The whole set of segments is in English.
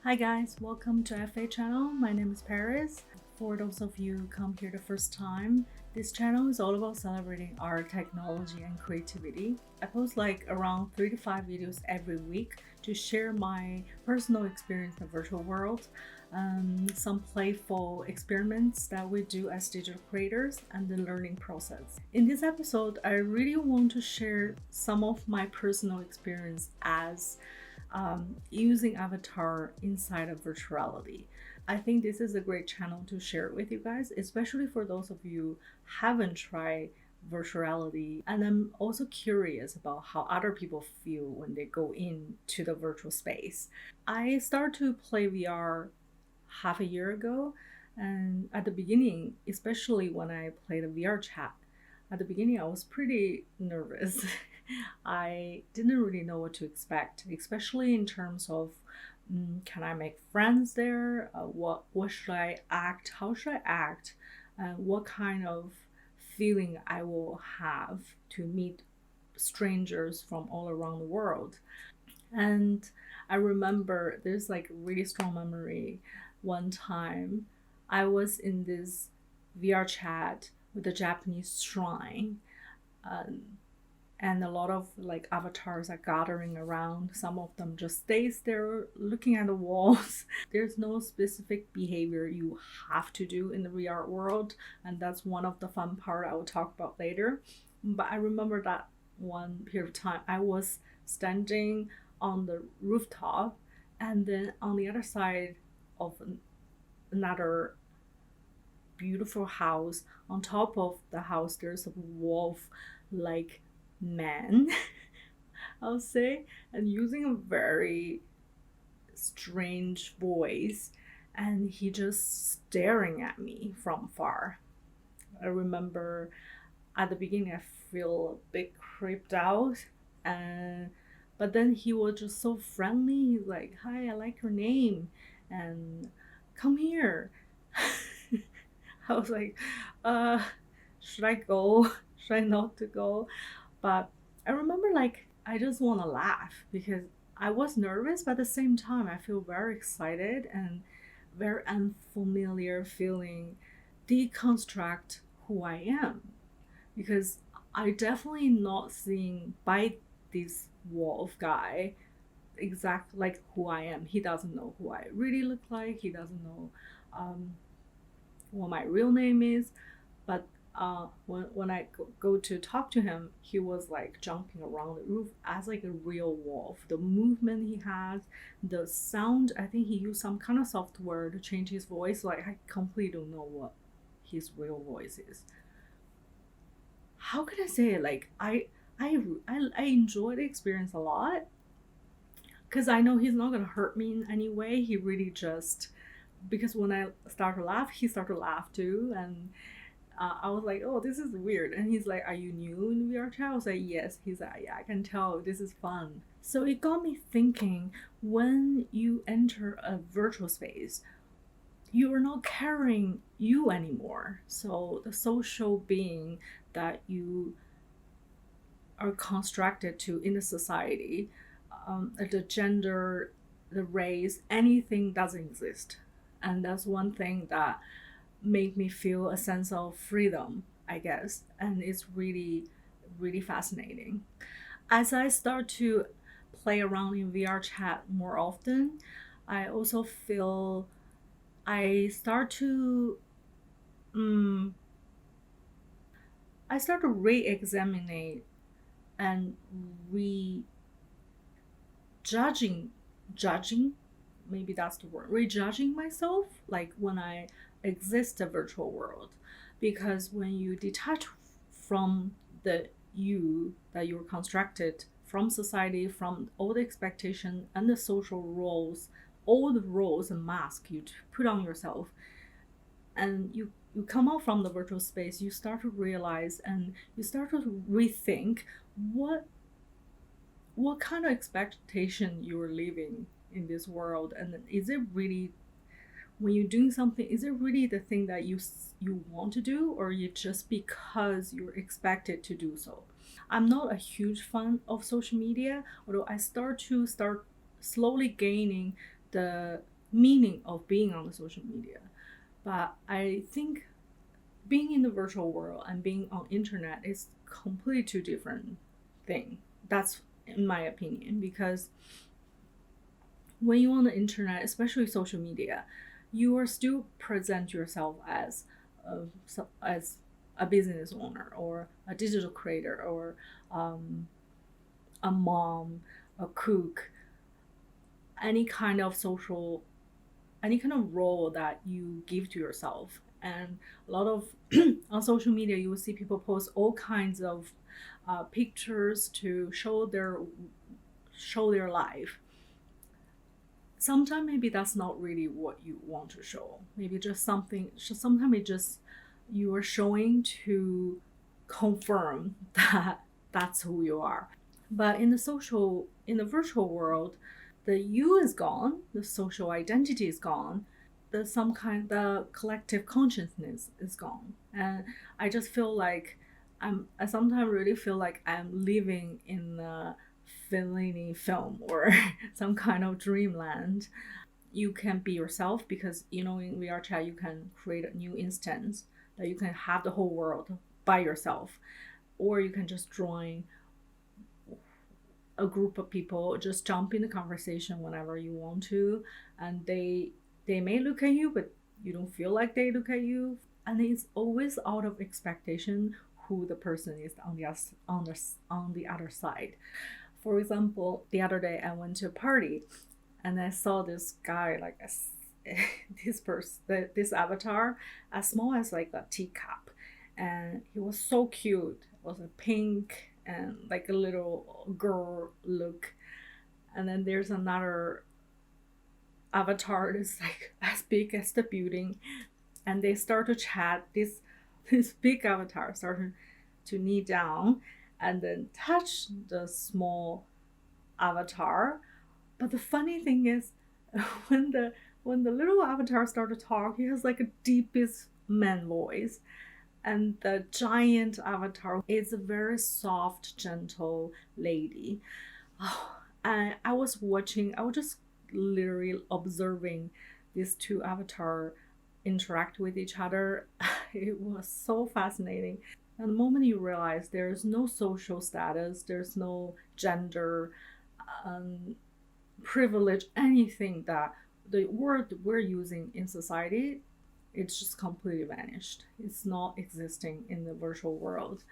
Hi guys, welcome to FA channel. My name is Paris. For those of you who come here the first time, this channel is all about celebrating art, technology, and creativity. I post like around 3 to 5 videos every week to share my personal experience in the virtual world, some playful experiments that we do as digital creators, and the learning process. In this episode, I really want to share some of my personal experience as using avatar inside of virtual reality. I think this is a great channel to share it with you guys, especially for those of you who haven't tried virtual reality. And I'm also curious about how other people feel when they go into the virtual space. I started to play VR half a year ago, and at the beginning, especially when I played a VR chat, at the beginning I was pretty nervous. I didn't really know what to expect, especially in terms of can I make friends there? What should I act? How should I act? What kind of feeling I will have to meet strangers from all around the world? And I remember there's like really strong memory. One time I was in this VR chat with a Japanese shrine. Um, and a lot of like avatars are gathering around. Some of them just stays there looking at the walls. There's no specific behavior you have to do in the VR world, and that's one of the fun part I will talk about later. But I remember that one period of time I was standing on the rooftop, and then on the other side of another beautiful house, on top of the house there's a wolf like man, I'll say, and using a very strange voice, and he just staring at me from far. I remember at the beginning I feel a bit creeped out, and but then he was just so friendly. He's like, "Hi, I like your name, and come here." I was like, should I go? Should I not to go? But I remember like I just want to laugh because I was nervous, but at the same time I feel very excited and very unfamiliar feeling deconstruct who I am, because I definitely not seeing by this wolf guy exact like who I am. He doesn't know who I really look like. He doesn't know um, what my real name is. But when I go to talk to him, he was like jumping around the roof as like a real wolf. The movement he has, the sound, I think he used some kind of software to change his voice. Like I completely don't know what his real voice is. How can I say it? Like I enjoy the experience a lot because I know he's not gonna hurt me in any way. He really just, because when I start to laugh, he started to laugh too, and I was like, oh, this is weird. And he's like, are you new in VR chat? I was like, yes. He's like, yeah, I can tell. This is fun. So it got me thinking, when you enter a virtual space, you are not carrying you anymore. So the social being that you are constructed to in the society, the gender, the race, anything doesn't exist. And that's one thing that made me feel a sense of freedom, I guess. And it's really, really fascinating. As I start to play around in VR chat more often, I also feel I start to I start to re-examine and judging, maybe that's the word, rejudging myself, like when I exist a virtual world. Because when you detach from the you that you're constructed from society, from all the expectation and the social roles, all the roles and masks you put on yourself, and you come out from the virtual space, you start to realize and you start to rethink what what kind of expectation you're living in this world, and is it really, when you're doing something, is it really the thing that you want to do, or you just because you're expected to do so? I'm not a huge fan of social media, although I start slowly gaining the meaning of being on the social media. But I think being in the virtual world and being on internet is completely two different thing. That's in my opinion, because when you're on the internet, especially social media, you are still present yourself as a business owner or a digital creator or a mom, a cook, any kind of social, any kind of role that you give to yourself. And a lot of on social media, you will see people post all kinds of pictures to show their life. Sometimes maybe that's not really what you want to show. Maybe just something. Sometimes it just you are showing to confirm that that's who you are. But in the virtual world, the you is gone, the social identity is gone, the collective consciousness is gone, and I just feel like I sometimes really feel like I'm living in a Fellini film or some kind of dreamland. You can be yourself because in VR chat you can create a new instance that you can have the whole world by yourself, or you can just join a group of people, just jump in the conversation whenever you want to, and they may look at you, but you don't feel like they look at you, and it's always out of expectation who the person is on the other side. For example, the other day I went to a party, and I saw this guy like this avatar as small as like a teacup, and he was so cute. It was a pink and like a little girl look. And then there's another avatar that's like as big as the building, and they start to chat. This big avatar started to kneel down and then touch the small avatar. But the funny thing is, when the little avatar started to talk, he has like a deepest man voice, and the giant avatar is a very soft, gentle lady. Oh, and I was just literally observing these two avatars interact with each other. It was so fascinating. And the moment you realize there's no social status, there's no gender, privilege, anything that the word we're using in society, it's just completely vanished. It's not existing in the virtual world.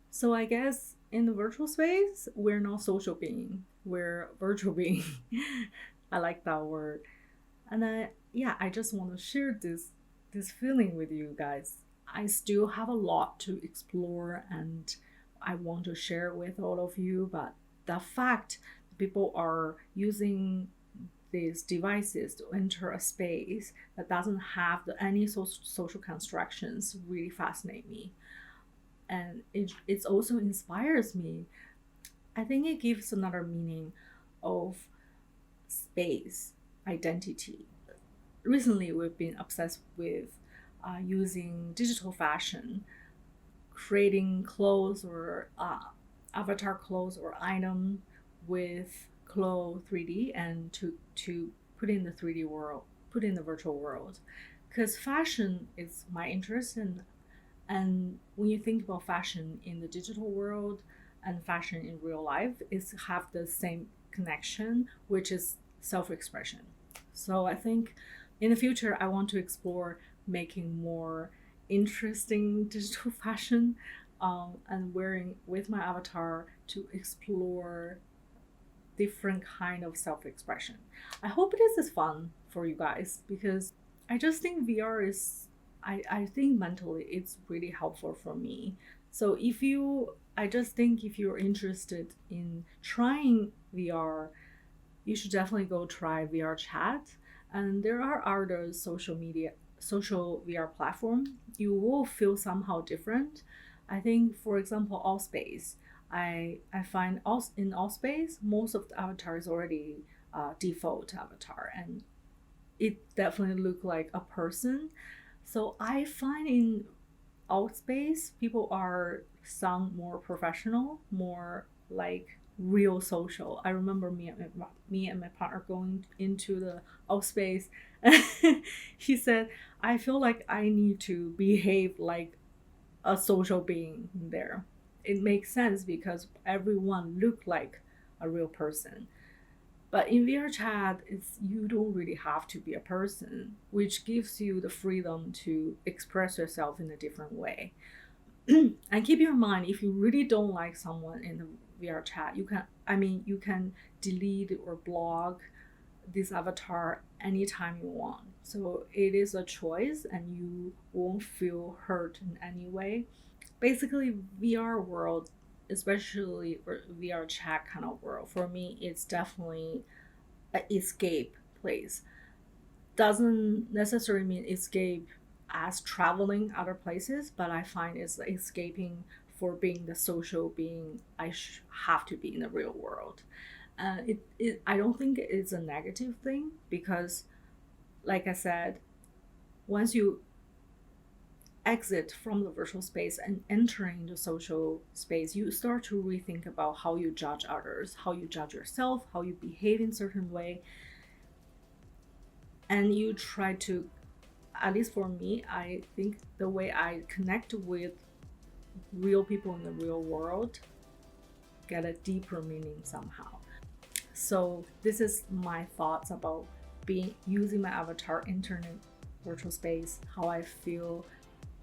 So I guess in the virtual space, we're not social being. We're virtual being. I like that word. And I just want to share this feeling with you guys. I still have a lot to explore and I want to share with all of you, but the fact people are using these devices to enter a space that doesn't have any social constructions really fascinate me, and it also inspires me. I think it gives another meaning of space identity. Recently we've been obsessed with using digital fashion, creating clothes or avatar clothes or item with Clo 3D and to put in the 3D world, put in the virtual world, because fashion is my interest, and when you think about fashion in the digital world and fashion in real life, is have the same connection, which is self-expression. So I think in the future I want to explore making more interesting digital fashion, and wearing with my avatar to explore different kind of self-expression. I hope this is fun for you guys, because I just think VR is I think mentally it's really helpful for me. So I just think if you're interested in trying VR, you should definitely go try VR chat. And there are other social VR platform. You will feel somehow different. I think, for example, Allspace. I find in Allspace, most of the avatar is already default avatar, and it definitely look like a person. So I find in Allspace, people are sound more professional, more like real social. I remember me and my partner going into the outspace. He said, I feel like I need to behave like a social being there. It makes sense because everyone looked like a real person. But in VR chat, you don't really have to be a person, which gives you the freedom to express yourself in a different way. And keep in mind, if you really don't like someone in the VR chat, you can delete or block this avatar anytime you want. So it is a choice and you won't feel hurt in any way. Basically, VR world, especially VR chat kind of world, for me, it's definitely an escape place. Doesn't necessarily mean escape as traveling other places, but I find it's escaping for being the social being have to be in the real world. I don't think it's a negative thing because, like I said, once you exit from the virtual space and entering the social space, you start to rethink about how you judge others, how you judge yourself, how you behave in certain way, and you try to, at least for me, I think the way I connect with real people in the real world get a deeper meaning somehow. So this is my thoughts about using my avatar internet virtual space, how I feel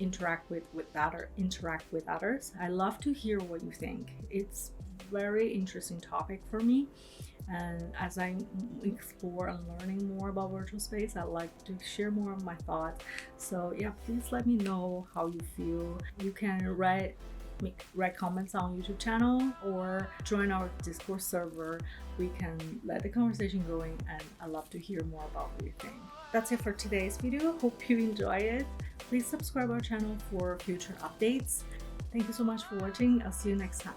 interact with others. I love to hear what you think. It's very interesting topic for me, and as I explore and learning more about virtual space, I like to share more of my thoughts. So yeah, please let me know how you feel. You can write comments on YouTube channel or join our Discord server. We can let the conversation going, and I love to hear more about what you think. That's it for today's video. Hope you enjoy it. Please subscribe our channel for future updates. Thank you so much for watching. I'll see you next time.